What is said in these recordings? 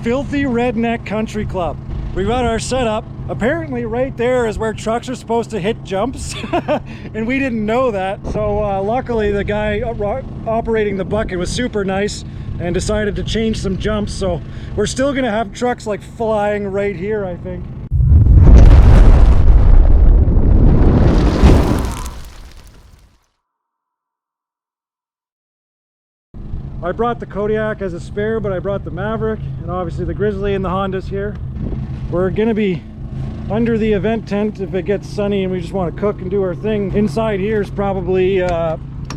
filthy Redneck Country Club. We got our setup. Apparently right there is where trucks are supposed to hit jumps and we didn't know that. So luckily the guy operating the bucket was super nice and decided to change some jumps. So we're still gonna have trucks like flying right here, I think. I brought the Kodiak as a spare, but I brought the Maverick and obviously the Grizzly and the Hondas here. We're gonna be under the event tent if it gets sunny and we just want to cook and do our thing. Inside here is probably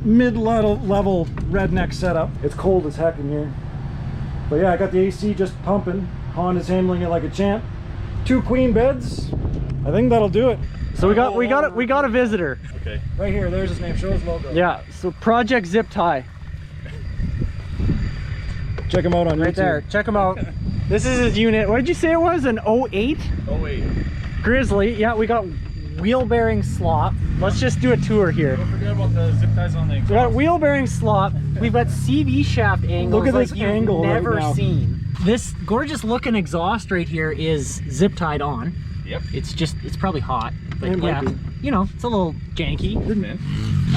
mid-level redneck setup. It's cold as heck in here. But yeah, I got the AC just pumping. Honda's handling it like a champ. 2 queen beds. I think that'll do it. So we got a visitor. Okay. Right here, there's his name. Show his logo. Yeah, so Project Zip Tie. Check him out on YouTube. Right there, check him out. This is his unit. What did you say it was? An 08? 08. Grizzly. Yeah, we got wheel bearing slop. Let's just do a tour here. Don't forget about the zip ties on the exhaust. We got wheel bearing slop. We've got CV shaft angles. Look at this like angle you've never right now. seen. This gorgeous looking exhaust right here is zip tied on. Yep. It's probably hot, but It might yeah, be. you know, it's a little janky. Man.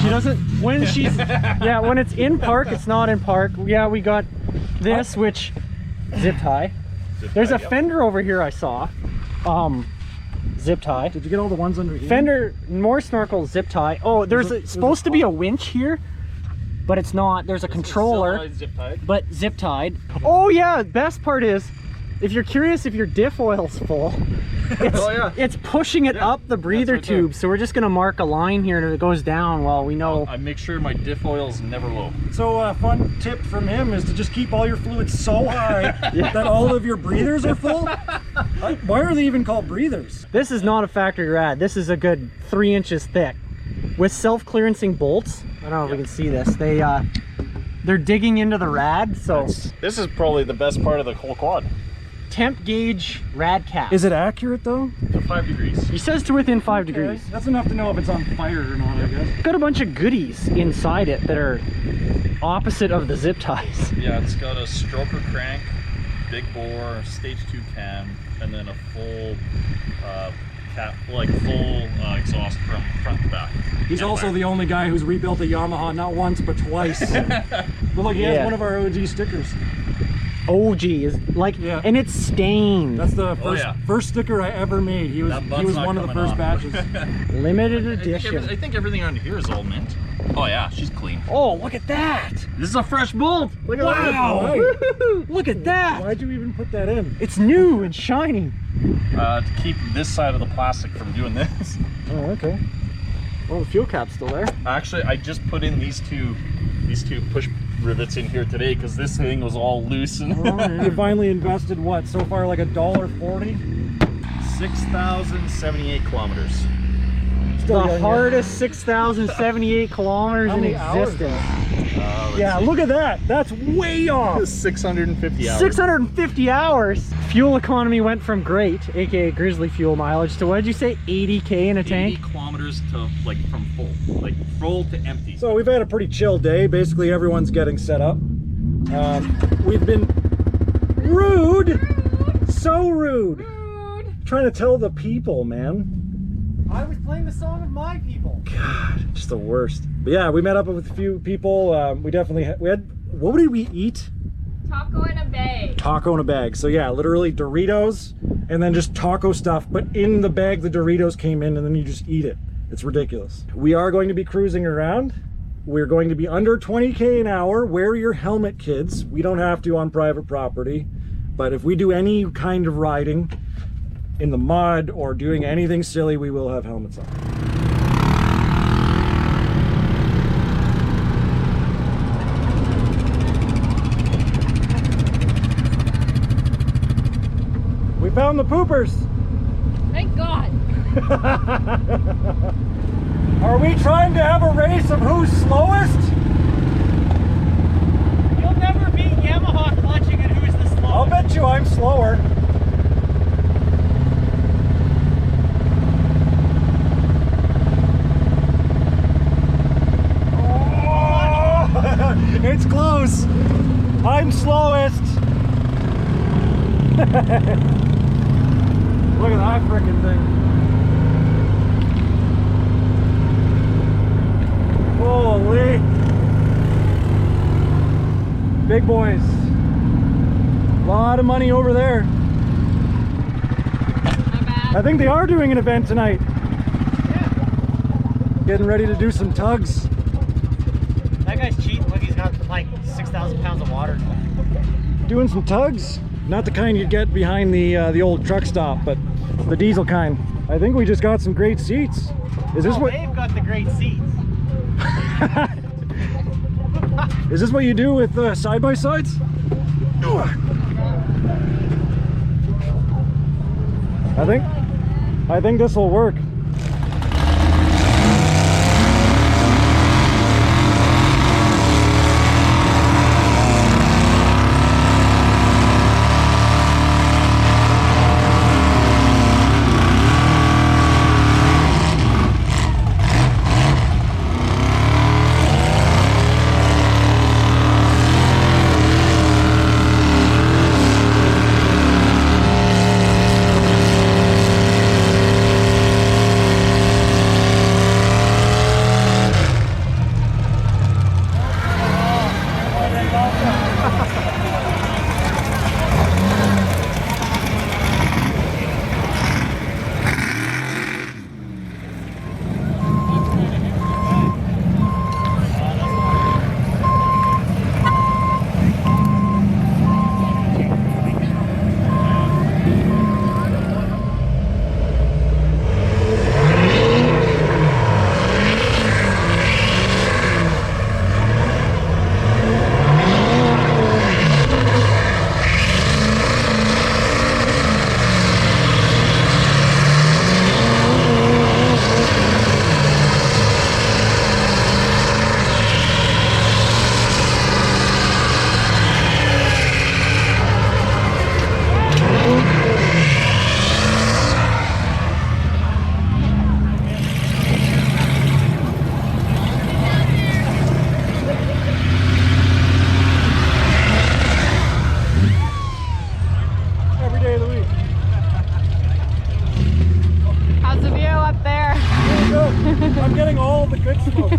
She doesn't, when she's, yeah, when it's in park, it's not in park. Yeah, we got this, which, zip tie. There's a fender over here I saw. Zip tie. Did you get all the ones under here? Fender, more snorkel, zip tie. Oh, there's supposed to be a winch here, but it's not. There's a controller, but zip tied. Oh yeah, best part is, if you're curious if your diff oil's full, it's pushing it up the breather tube. So we're just gonna mark a line here and it goes down while we know. I make sure my diff oil's never low. So a fun tip from him is to just keep all your fluids so high that all of your breathers are full. Why are they even called breathers? This is not a factory rad. This is a good 3 inches thick with self-clearancing bolts. I don't know if we can see this. They're digging into the rad. So this is probably the best part of the whole quad. Temp gauge rad cap. Is it accurate though? To 5 degrees. He says to within 5 degrees. That's enough to know if it's on fire or not, I guess. Got a bunch of goodies inside it that are opposite of the zip ties. Yeah, it's got a stroker crank, big bore, stage 2 cam, and then a full exhaust from front to back. He's also the only guy who's rebuilt a Yamaha not once but twice. But look, he has one of our OG stickers. OG is like, and it's stained. That's the first sticker I ever made. He was one of the first batches. Limited edition. I think everything on here is all mint. Oh yeah, she's clean. Oh, look at that! This is a fresh bolt. Look at that! Look at that! Why'd you even put that in? It's new and shiny. To keep this side of the plastic from doing this. Oh, okay. Well, the fuel cap's still there. Actually, I just put in these two push rivets in here today because this thing was all loose. And you finally invested what so far, like $1.40? 6,078 kilometers. Still the hardest 6,078 kilometers in existence. Yeah, look at that. That's way off. 650 hours. 650 hours. Fuel economy went from great, aka Grizzly fuel mileage, to what did you say, 80K in a tank? 80 kilometers to from full to empty. So we've had a pretty chill day. Basically everyone's getting set up. We've been rude. So rude. Trying to tell the people, man. I was playing the song of my people. God, just the worst. But yeah, we met up with a few people. We definitely had, what did we eat? Taco in a bag. Taco in a bag. So yeah, literally Doritos and then just taco stuff. But in the bag, the Doritos came in and then you just eat it. It's ridiculous. We are going to be cruising around. We're going to be under 20K an hour. Wear your helmet, kids. We don't have to on private property. But if we do any kind of riding in the mud or doing anything silly, we will have helmets on. We found the poopers. Thank God. Are we trying to have a race of who's slowest? You'll never beat Yamaha clutching and who's the slowest. I'll bet you I'm slower. It's close. I'm slowest. Look at that frickin' thing. Holy. Big boys. A lot of money over there. Not bad. I think they are doing an event tonight. Getting ready to do some tugs. That guy's cheating. Look, he's got like 6,000 pounds of water. Doing some tugs. Not the kind you'd get behind the old truck stop, but the diesel kind. I think we just got some great seats. Is this what? They've got the great seats. Is this what you do with side-by-sides? I think this will work. I'm getting all the good smoke.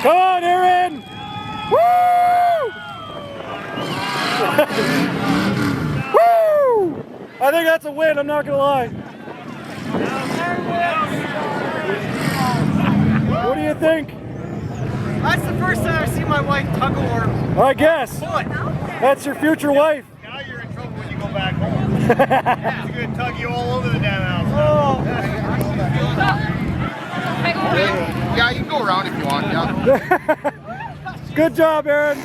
Come on, Aaron! Woo! Woo! I think that's a win, I'm not gonna lie. What do you think? That's the first time I've seen my wife tug a war. I guess. That's your future wife. Now you're in trouble when you go back home. Yeah. She's gonna tug you all over the damn house. Yeah, you can go around if you want, yeah. Good job, Aaron.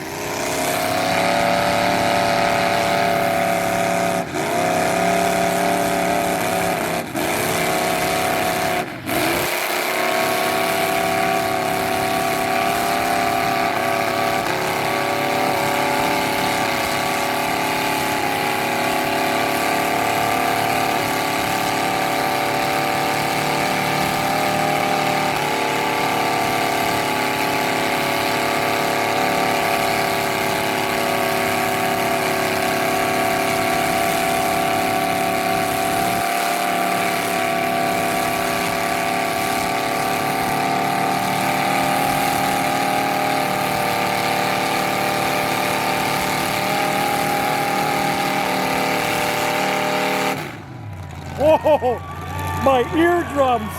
My eardrums.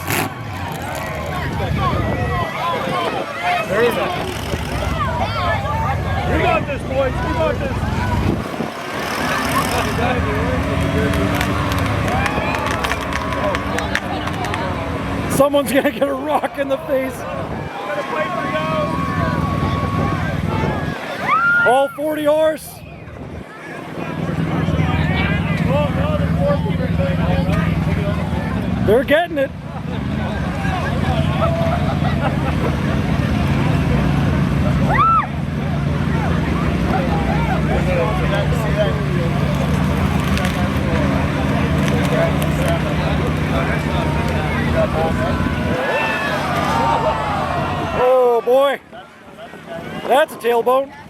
We got this, boys. We got this. Someone's gonna get a rock in the face. All 40 horse. They're getting it. Oh boy, that's a tailbone.